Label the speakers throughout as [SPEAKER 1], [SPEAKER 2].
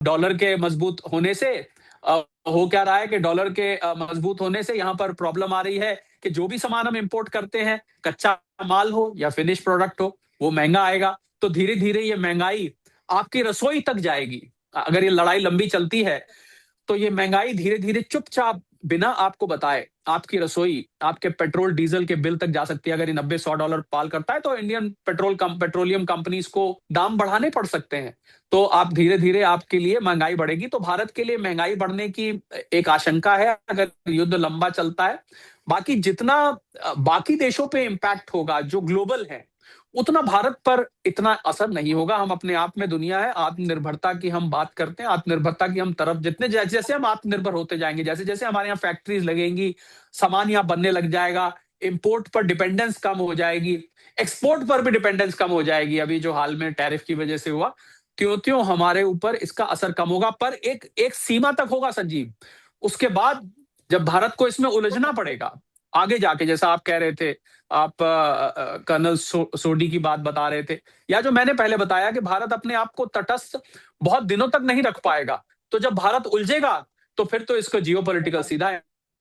[SPEAKER 1] Dollar के मजबूत होने से हो क्या रहा है कि डॉलर के मजबूत होने से यहाँ पर प्रॉब्लम आ रही है कि जो भी सामान हम इंपोर्ट करते हैं, कच्चा माल हो या फिनिश प्रोडक्ट हो, वो महंगा आएगा। तो धीरे धीरे ये महंगाई आपकी रसोई तक जाएगी। अगर ये लड़ाई लंबी चलती है तो ये महंगाई धीरे धीरे चुपचाप बिना आपको बताए आपकी रसोई, आपके पेट्रोल डीजल के बिल तक जा सकती है। अगर ये 90-100 डॉलर पाल करता है तो इंडियन पेट्रोलियम कंपनीज को दाम बढ़ाने पड़ सकते हैं। तो आप धीरे धीरे आपके लिए महंगाई बढ़ेगी। तो भारत के लिए महंगाई बढ़ने की एक आशंका है अगर युद्ध लंबा चलता है। बाकी जितना बाकी देशों पे इम्पैक्ट होगा जो ग्लोबल है, उतना भारत पर इतना असर नहीं होगा। हम अपने आप में दुनिया है, आत्मनिर्भरता की हम बात करते हैं, आत्मनिर्भरता की हम तरफ जितने जैसे जैसे हम आत्मनिर्भर होते जाएंगे, जैसे जैसे हमारे यहाँ फैक्ट्रीज लगेंगी, सामान यहाँ बनने लग जाएगा, इंपोर्ट पर डिपेंडेंस कम हो जाएगी, एक्सपोर्ट पर भी डिपेंडेंस कम हो जाएगी। अभी जो हाल में टैरिफ की वजह से हुआ, त्यों त्यों हमारे ऊपर इसका असर कम होगा। पर एक एक सीमा तक होगा संजीव। उसके बाद जब भारत को इसमें उलझना पड़ेगा आगे जाके, जैसा आप कह रहे थे, आप कर्नल सोडी की बात बता रहे थे, या जो मैंने पहले बताया कि भारत अपने आप को तटस्थ बहुत दिनों तक नहीं रख पाएगा। तो जब भारत उलझेगा तो फिर तो इसको जियोपॉलिटिकल सीधा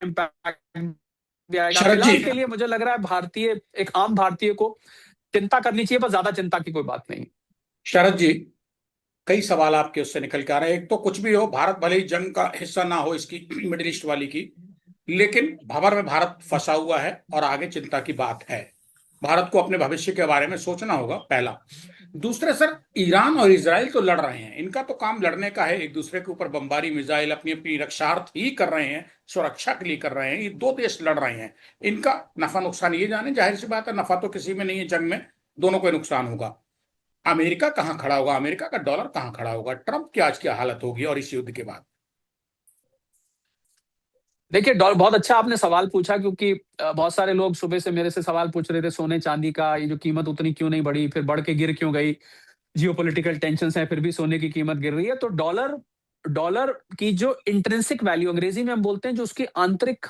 [SPEAKER 1] इम्पैक्ट भी आएगा।
[SPEAKER 2] शरद जी,
[SPEAKER 1] फिलहाल के लिए मुझे लग रहा है भारतीय, एक आम भारतीय को चिंता करनी चाहिए, पर ज्यादा चिंता की कोई बात नहीं।
[SPEAKER 2] शरद जी, कई सवाल आपके उससे निकल के आ रहे हैं। एक तो कुछ भी हो, भारत भले ही जंग का हिस्सा ना हो इसकी, मिडिल ईस्ट वाली की, लेकिन भंवर में भारत फंसा हुआ है और आगे चिंता की बात है। भारत को अपने भविष्य के बारे में सोचना होगा, पहला। दूसरा सर, ईरान और इजराइल तो लड़ रहे हैं, इनका तो काम लड़ने का है, एक दूसरे के ऊपर बमबारी मिसाइल अपनी अपनी रक्षार्थ ही कर रहे हैं, सुरक्षा के लिए कर रहे हैं। ये दो देश लड़ रहे हैं, इनका नफा नुकसान ये जाने, जाहिर सी बात है नफा तो किसी में नहीं है जंग में, दोनों को नुकसान होगा। अमेरिका कहां खड़ा होगा, अमेरिका का डॉलर कहां खड़ा होगा, ट्रंप की आज की हालत होगी और इस युद्ध के बाद।
[SPEAKER 1] देखिए, बहुत अच्छा आपने सवाल पूछा, क्योंकि बहुत सारे लोग सुबह से मेरे से सवाल पूछ रहे थे सोने चांदी का, ये जो कीमत उतनी क्यों नहीं बढ़ी, फिर बढ़ के गिर क्यों गई। जियोपॉलिटिकल टेंशन है फिर भी सोने की कीमत गिर रही है। तो डॉलर डॉलर की जो इंट्रिंसिक वैल्यू, अंग्रेजी में हम बोलते हैं, जो उसकी आंतरिक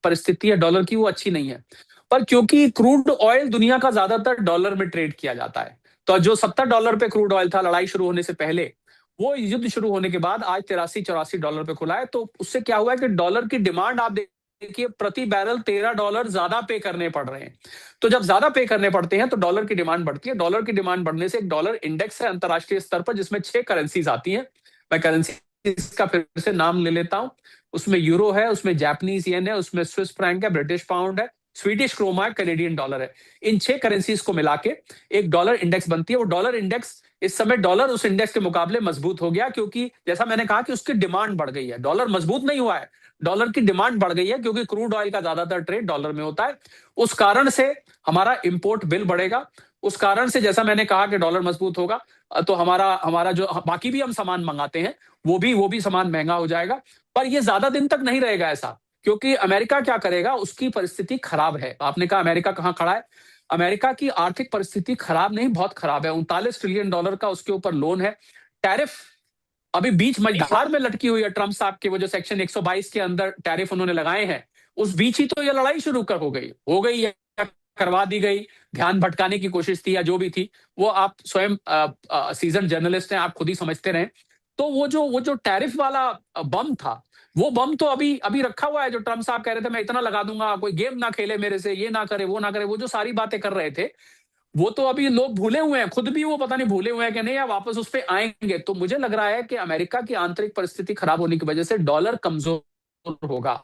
[SPEAKER 1] परिस्थिति है डॉलर की, वो अच्छी नहीं है। पर क्योंकि क्रूड ऑयल दुनिया का ज्यादातर डॉलर में ट्रेड किया जाता है, तो जो $70 पे क्रूड ऑयल था लड़ाई शुरू होने से पहले, वो युद्ध शुरू होने के बाद आज 83-84 डॉलर पे खुला है। तो उससे क्या हुआ है कि डॉलर की डिमांड, आप देखिए, प्रति बैरल $13 ज्यादा पे करने पड़ रहे हैं। तो जब ज्यादा पे करने पड़ते हैं तो डॉलर की डिमांड बढ़ती है। डॉलर की डिमांड बढ़ने से एक डॉलर इंडेक्स है अंतरराष्ट्रीय स्तर पर, जिसमें 6 करेंसीज आती हैं। मैं करेंसी का फिर से नाम ले लेता हूं। उसमें यूरो है, उसमें जापानीज येन है, उसमें स्विस फ्रैंक है, ब्रिटिश पाउंड है, स्वीडिश क्रोमा है, कैनेडियन डॉलर है। इन 6 करेंसीज को मिला के एक डॉलर इंडेक्स बनती है। वो डॉलर इंडेक्स, इस समय डॉलर उस इंडेक्स के मुकाबले मजबूत हो गया, क्योंकि जैसा मैंने कहा कि उसकी डिमांड बढ़ गई है। डॉलर मजबूत नहीं हुआ है, डॉलर की डिमांड बढ़ गई है, क्योंकि क्रूड ऑयल का ज्यादातर ट्रेड डॉलर में होता है। उस कारण से हमारा इंपोर्ट बिल बढ़ेगा। उस कारण से, जैसा मैंने कहा, कि डॉलर मजबूत होगा तो हमारा हमारा जो बाकी भी हम सामान मंगाते हैं, वो भी सामान महंगा हो जाएगा। पर ये ज्यादा दिन तक नहीं रहेगा ऐसा, क्योंकि अमेरिका क्या करेगा, उसकी परिस्थिति खराब है। आपने कहा अमेरिका कहां खड़ा है, अमेरिका की आर्थिक परिस्थिति खराब नहीं, बहुत खराब है। $39 ट्रिलियन का उसके ऊपर लोन है। टैरिफ अभी बीच मझधार में लटकी हुई है ट्रंप साहब के, वो जो सेक्शन 122 के अंदर टैरिफ उन्होंने लगाए हैं, उस बीच ही तो ये लड़ाई शुरू कर हो गई या करवा दी गई। ध्यान भटकाने की कोशिश थी या जो भी थी, वो आप स्वयं सीजन जर्नलिस्ट हैं, आप खुद ही समझते रहे। तो वो जो टैरिफ वाला बम था, वो बम तो अभी अभी रखा हुआ है। जो ट्रंप साहब कह रहे थे मैं इतना लगा दूंगा, कोई गेम ना खेले मेरे से, ये ना करे वो ना करे, वो जो सारी बातें कर रहे थे, वो तो अभी लोग भूले हुए हैं, खुद भी वो पता नहीं भूले हुए हैं कि नहीं, या वापस उस पर आएंगे। तो मुझे लग रहा है कि अमेरिका की आंतरिक परिस्थिति खराब होने की वजह से डॉलर कमजोर होगा।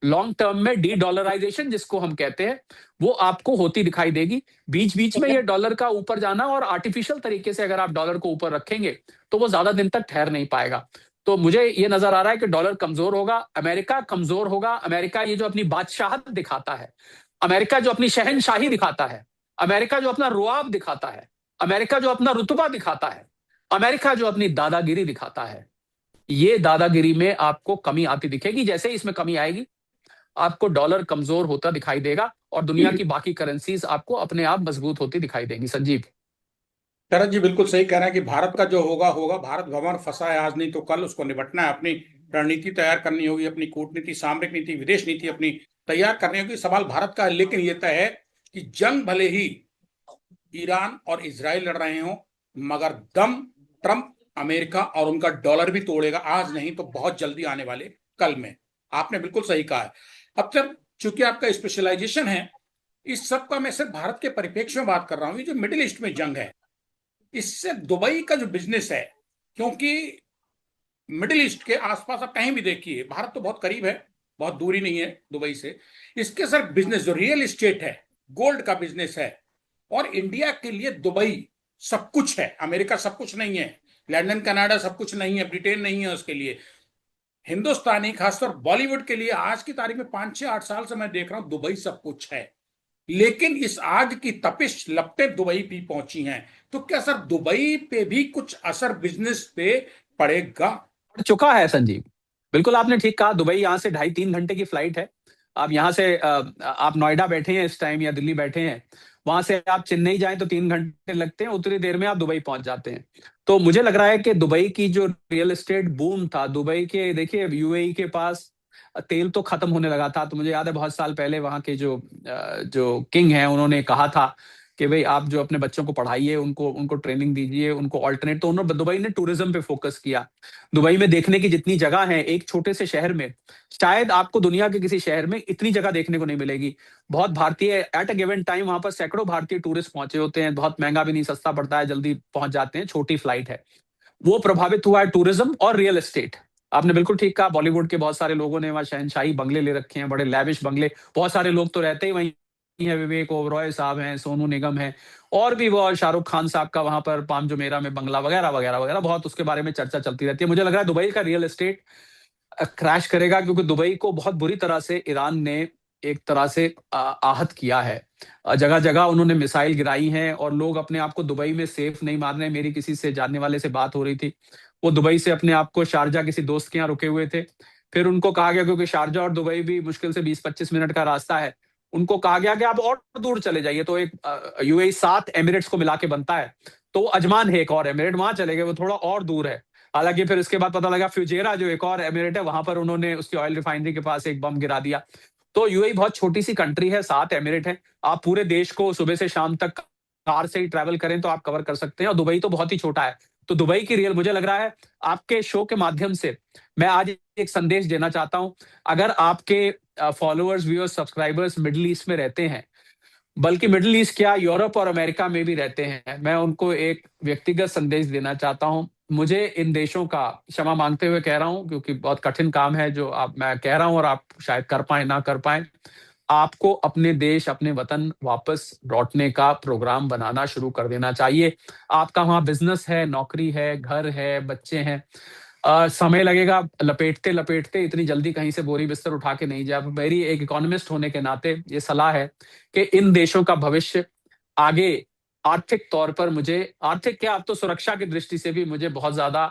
[SPEAKER 1] लॉन्ग टर्म में डी डॉलराइजेशन जिसको हम कहते हैं, वो आपको होती दिखाई देगी। बीच बीच में ये डॉलर का ऊपर जाना, और आर्टिफिशियल तरीके से अगर आप डॉलर को ऊपर रखेंगे तो वो ज्यादा दिन तक ठहर नहीं पाएगा। तो मुझे ये नजर आ रहा है कि डॉलर कमजोर होगा, अमेरिका कमजोर होगा। अमेरिका ये जो अपनी बादशाहत दिखाता है, अमेरिका जो अपनी शहनशाही दिखाता है, अमेरिका जो अपना रुआब दिखाता है, अमेरिका जो अपना रुतबा दिखाता है, अमेरिका जो अपनी दादागिरी दिखाता है, ये दादागिरी में आपको कमी आती दिखेगी। जैसे ही इसमें कमी आएगी, आपको डॉलर कमजोर होता दिखाई देगा और दुनिया की बाकी करेंसीज आपको अपने आप मजबूत होती दिखाई देंगी। संजीव,
[SPEAKER 2] शरद जी बिल्कुल सही कह रहे हैं कि भारत का जो होगा होगा। भारत भंवर फंसा है, आज नहीं तो कल उसको निपटना है, अपनी रणनीति तैयार करनी होगी, अपनी कूटनीति, सामरिक नीति, विदेश नीति अपनी तैयार करनी होगी। सवाल भारत का है, लेकिन ये तय है कि जंग भले ही ईरान और इजराइल लड़ रहे हों, मगर दम ट्रंप अमेरिका और उनका डॉलर भी तोड़ेगा, आज नहीं तो बहुत जल्दी आने वाले कल में। आपने बिल्कुल सही कहा है। अब जब चूंकि आपका स्पेशलाइजेशन है, इस सब का मैं सिर्फ भारत के परिप्रेक्ष्य में बात कर रहा हूं। ये जो मिडिल ईस्ट में जंग है, इससे दुबई का जो बिजनेस है, क्योंकि मिडिल ईस्ट के आसपास आप कहीं भी देखिए, भारत तो बहुत करीब है, बहुत दूरी नहीं है दुबई से। इसके सर बिजनेस जो रियल एस्टेट है, गोल्ड का बिजनेस है, और इंडिया के लिए दुबई सब कुछ है। अमेरिका सब कुछ नहीं है, लंदन कनाडा सब कुछ नहीं है, ब्रिटेन नहीं है उसके लिए। हिंदुस्तानी खासतौर बॉलीवुड के लिए आज की तारीख में 5 6 8 साल से मैं देख रहा हूं दुबई सब कुछ है। लेकिन इस आग की तपिश लपटें दुबई भी पहुंची हैं, तो क्या सर दुबई पे भी कुछ असर बिजनेस पे पड़ेगा?
[SPEAKER 1] चुका है संजीव। बिल्कुल आपने ठीक कहा, दुबई यहाँ से 2.5 3 घंटे की फ्लाइट है। आप यहाँ से आप नोएडा बैठे हैं इस टाइम या दिल्ली बैठे हैं, वहां से आप चेन्नई जाएं तो 3 घंटे लगते हैं, उतनी देर में आप दुबई पहुंच जाते हैं। तो मुझे लग रहा है कि दुबई की जो रियल एस्टेट बूम था, दुबई के देखिए यूएई के पास तेल तो खत्म होने लगा था। तो मुझे याद है बहुत साल पहले वहां के जो किंग हैं उन्होंने कहा था कि भाई आप जो अपने बच्चों को पढ़ाइए, उनको उनको ट्रेनिंग दीजिए, उनको ऑल्टरनेट। तो उन्होंने दुबई ने टूरिज्म पे फोकस किया। दुबई में देखने की जितनी जगह है एक छोटे से शहर में, शायद आपको दुनिया के किसी शहर में इतनी जगह देखने को नहीं मिलेगी। बहुत भारतीय एट अ गिवन टाइम वहां पर सैकड़ों भारतीय टूरिस्ट पहुंचे होते हैं। बहुत महंगा भी नहीं, सस्ता पड़ता है, जल्दी पहुंच जाते हैं, छोटी फ्लाइट है। वो प्रभावित हुआ है टूरिज्म और रियल एस्टेट। आपने बिल्कुल ठीक कहा, बॉलीवुड के बहुत सारे लोगों ने वहां शहनशाही बंगले ले रखे हैं, बड़े लैविश बंगले। बहुत सारे लोग तो रहते ही वहीं हैं, विवेक ओबरॉय साहब हैं, सोनू निगम है, और भी वो शाहरुख खान साहब का वहां पर पाम जुमेरा में बंगला वगैरह वगैरह वगैरह, बहुत उसके बारे में चर्चा चलती रहती है। मुझे लग रहा है दुबई का रियल एस्टेट क्रैश करेगा, क्योंकि दुबई को बहुत बुरी तरह से ईरान ने एक तरह से आहत किया है। जगह जगह उन्होंने मिसाइल गिराई हैं और लोग अपने आप को दुबई में सेफ नहीं मान रहे। मेरी किसी से जानने वाले से बात हो रही थी, वो दुबई से अपने आप को शारजा किसी दोस्त के यहाँ रुके हुए थे। फिर उनको कहा गया, क्योंकि शारजा और दुबई भी मुश्किल से 20 25 मिनट का रास्ता है, उनको कहा गया कि आप और दूर चले जाइए। तो एक यूएई 7 एमिरेट्स को मिला के बनता है, तो अजमान है एक और एमिरेट, वहां चले गए, वो थोड़ा और दूर है। हालांकि फिर इसके बाद पता लगा फ्यूजेरा जो एक और एमिरेट है, वहां पर उन्होंने उसकी ऑयल रिफाइनरी के पास एक बम गिरा दिया। तो यूएई बहुत छोटी सी कंट्री है, 7 एमिरेट है। आप पूरे देश को सुबह से शाम तक कार से ही ट्रैवल करें तो आप कवर कर सकते हैं, और दुबई तो बहुत ही छोटा है। तो दुबई की रियल, मुझे लग रहा है आपके शो के माध्यम से मैं आज एक संदेश देना चाहता हूं। अगर आपके followers, viewers, subscribers middle east में रहते हैं, बल्कि मिडिल ईस्ट क्या यूरोप और अमेरिका में भी रहते हैं, मैं उनको एक व्यक्तिगत संदेश देना चाहता हूं। मुझे इन देशों का क्षमा मांगते हुए कह रहा हूं, क्योंकि बहुत कठिन काम है जो आप मैं कह रहा हूं, और आप शायद कर पाए ना कर पाए। आपको अपने देश, अपने वतन वापस लौटने का प्रोग्राम बनाना शुरू कर देना चाहिए। आपका वहां बिजनेस है, नौकरी है, घर है, बच्चे हैं। समय लगेगा, लपेटते लपेटते इतनी जल्दी कहीं से बोरी बिस्तर उठा के नहीं जाए। मेरी एक इकोनॉमिस्ट होने के नाते ये सलाह है कि इन देशों का भविष्य आगे आर्थिक तौर पर, मुझे आर्थिक क्या, अब तो सुरक्षा की दृष्टि से भी मुझे बहुत ज्यादा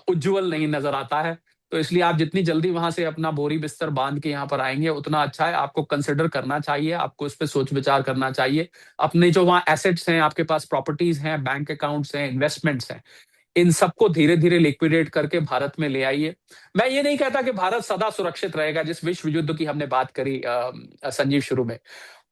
[SPEAKER 1] उज्जवल नहीं नजर आता है। तो इसलिए आप जितनी जल्दी वहां से अपना बोरी बिस्तर बांध के यहाँ पर आएंगे उतना अच्छा है। आपको कंसिडर करना चाहिए, आपको इस पर सोच विचार करना चाहिए। अपने जो वहाँ एसेट्स हैं, आपके पास प्रॉपर्टीज हैं, बैंक अकाउंट्स हैं, इन्वेस्टमेंट्स हैं, इन सबको धीरे धीरे लिक्विडेट करके भारत में ले आइए। मैं ये नहीं कहता कि भारत सदा सुरक्षित रहेगा, जिस विश्व युद्ध की हमने बात करी संजीव शुरू में,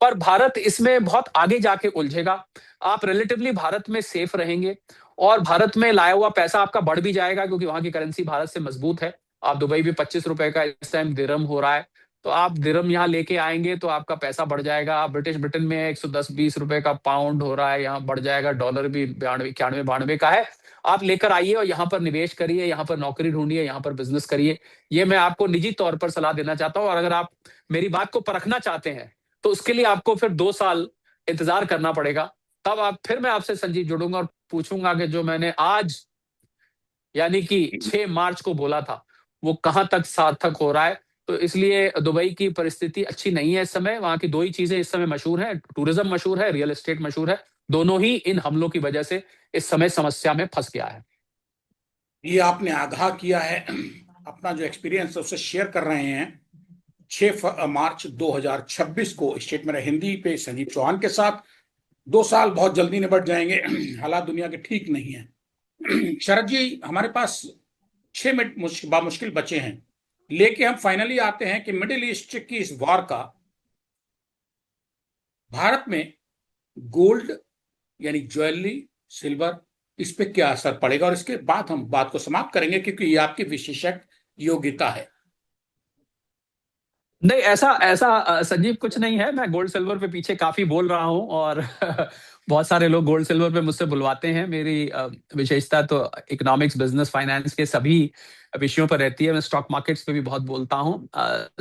[SPEAKER 1] पर भारत इसमें बहुत आगे जाके उलझेगा। आप रिलेटिवली भारत में सेफ रहेंगे, और भारत में लाया हुआ पैसा आपका बढ़ भी जाएगा, क्योंकि वहां की करेंसी भारत से मजबूत है। आप दुबई भी 25 रुपए का इस टाइम दिरहम हो रहा है, तो आप दिरहम यहाँ लेके आएंगे तो आपका पैसा बढ़ जाएगा। आप ब्रिटेन में 110 20 रुपए का पाउंड हो रहा है, यहाँ बढ़ जाएगा। डॉलर भी 92 91 92 का है। आप लेकर आइए और यहाँ पर निवेश करिए, यहाँ पर नौकरी ढूंढिए, यहाँ पर बिजनेस करिए। ये मैं आपको निजी तौर पर सलाह देना चाहता हूँ। और अगर आप मेरी बात को परखना चाहते हैं तो उसके लिए आपको फिर 2 साल इंतजार करना पड़ेगा। तब आप फिर मैं आपसे संजीव जुड़ूंगा और पूछूंगा कि जो मैंने आज यानी कि 6 मार्च को बोला था वो कहां तक सार्थक हो रहा है। तो इसलिए दुबई की परिस्थिति अच्छी नहीं है इस समय। वहां की दो ही चीजें इस समय मशहूर हैं, टूरिज्म मशहूर है, रियल एस्टेट मशहूर है। दोनों ही इन हमलों की वजह से इस समय समस्या में फंस गया है।
[SPEAKER 2] ये आपने आगाह किया है, अपना जो एक्सपीरियंस है उसे शेयर कर रहे हैं। 6 मार्च 2026 को स्टेट में हिंदी पे संजीव चौहान के साथ। 2 साल बहुत जल्दी निपट जाएंगे, हालात दुनिया के ठीक नहीं है। शरद जी, हमारे पास 6 मिनट बामुश्किल बचे हैं, लेके हम फाइनली आते हैं कि मिडिल ईस्ट की इस वॉर का भारत में गोल्ड यानी ज्वेलरी, सिल्वर, इस पे क्या असर पड़ेगा, और इसके बाद हम बात को समाप्त करेंगे, क्योंकि ये आपकी विशेषज्ञ योग्यता है।
[SPEAKER 1] नहीं, ऐसा ऐसा संजीव कुछ नहीं है। मैं गोल्ड सिल्वर पे पीछे काफी बोल रहा हूँ और बहुत सारे लोग गोल्ड सिल्वर पे मुझसे बुलवाते हैं। मेरी विशेषता तो इकोनॉमिक्स, बिजनेस, फाइनेंस के सभी विषयों पर रहती है। मैं स्टॉक मार्केट्स पे भी बहुत बोलता हूँ,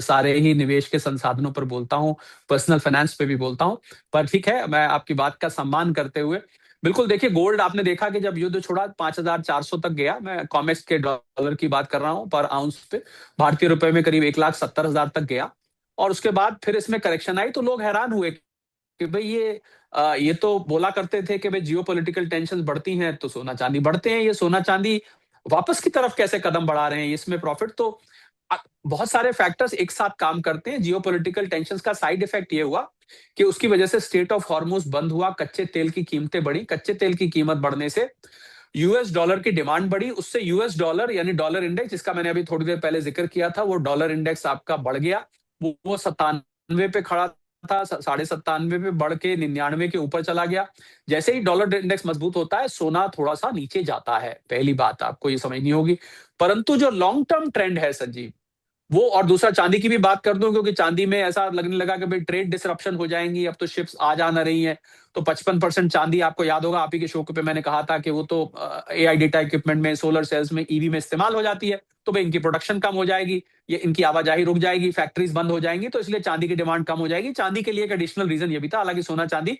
[SPEAKER 1] सारे ही निवेश के संसाधनों पर बोलता हूँ, पर्सनल फाइनेंस पे भी बोलता हूँ। पर ठीक है, मैं आपकी बात का सम्मान करते हुए, बिल्कुल देखिए, गोल्ड आपने देखा कि जब युद्ध छोड़ा 5,400 तक गया। मैं कॉमेक्स के डॉलर की बात कर रहा हूँ पर आउंस पे, भारतीय रुपए में करीब 1,70,000 तक गया। और उसके बाद फिर इसमें करेक्शन आई तो लोग हैरान हुए कि भाई ये तो बोला करते थे कि भाई जियोपॉलिटिकल टेंशन बढ़ती हैं तो सोना चांदी बढ़ते हैं, ये सोना चांदी वापस की तरफ कैसे कदम बढ़ा रहे हैं, इसमें प्रॉफिट तो बहुत सारे फैक्टर्स एक साथ काम करते हैं। जियोपॉलिटिकल टेंशंस का साइड इफेक्ट ये हुआ कि उसकी वजह से स्टेट ऑफ हॉर्मुज बंद हुआ, कच्चे तेल की कीमतें बढ़ी, कच्चे तेल की कीमत बढ़ने से यूएस डॉलर की डिमांड बढ़ी, उससे यूएस डॉलर यानी डॉलर इंडेक्स, जिसका मैंने अभी थोड़ी देर पहले जिक्र किया था, वो डॉलर इंडेक्स आपका बढ़ गया। वो 97 पे खड़ा था, 97.5 पे बढ़ के 99 के ऊपर चला गया। जैसे ही डॉलर इंडेक्स मजबूत होता है, सोना थोड़ा सा नीचे जाता है। पहली बात आपको ये समझनी होगी। परंतु जो लॉन्ग टर्म ट्रेंड है संजीव, वो, और दूसरा चांदी की भी बात कर दूं, क्योंकि चांदी में ऐसा लगने लगा कि भाई ट्रेड डिसरप्शन हो जाएंगी, अब तो शिप्स आ जा ना रही हैं। तो 55% चांदी, आपको याद होगा आप ही के शो पे मैंने कहा था कि वो तो एआई डेटा इक्विपमेंट में, सोलर सेल्स में, ईवी में इस्तेमाल हो जाती है। तो भाई इनकी प्रोडक्शन कम हो जाएगी, ये इनकी आवाजाही रुक जाएगी, फैक्ट्रीज बंद हो जाएंगी, तो इसलिए चांदी की डिमांड कम हो जाएगी। चांदी के लिए एक एडिशनल रीजन ये भी था, हालांकि सोना चांदी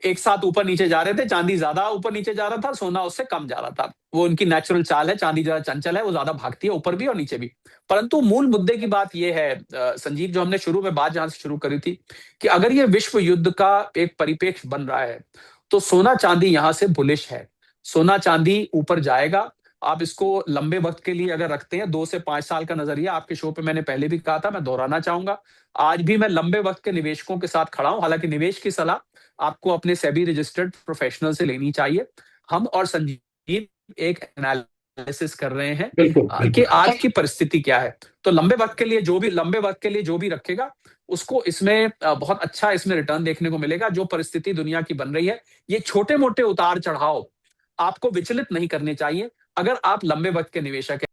[SPEAKER 1] एक साथ ऊपर नीचे जा रहे थे, चांदी ज्यादा ऊपर नीचे जा रहा था, सोना उससे कम जा रहा था। वो उनकी नेचुरल चाल है, चांदी ज्यादा चंचल है, वो ज्यादा भागती है ऊपर भी और नीचे भी। परंतु मूल मुद्दे की बात यह है संजीव, जो हमने शुरू में बात जहां से शुरू करी थी, कि अगर ये विश्व युद्ध का एक परिप्रेक्ष्य बन रहा है तो सोना चांदी यहां से बुलिश है। सोना चांदी ऊपर जाएगा। आप इसको लंबे वक्त के लिए अगर रखते हैं, 2 से 5 साल का नजरिया, आपके शो पे मैंने पहले भी कहा था, मैं दोहराना चाहूंगा। आज भी मैं लंबे वक्त के निवेशकों के साथ खड़ा हूं। हालांकि निवेश की सलाह आपको अपने सेबी रजिस्टर्ड प्रोफेशनल से लेनी चाहिए। हम और संजीव एक एनालिसिस कर रहे हैं
[SPEAKER 2] बिल्कुल
[SPEAKER 1] कि
[SPEAKER 2] बिल्कुल।
[SPEAKER 1] आज की परिस्थिति क्या है। तो लंबे वक्त के लिए जो भी रखेगा, उसको इसमें बहुत अच्छा इसमें रिटर्न देखने को मिलेगा। जो परिस्थिति दुनिया की बन रही है, ये छोटे मोटे उतार चढ़ाव आपको विचलित नहीं करने चाहिए, अगर आप लंबे वक्त के निवेशक हैं।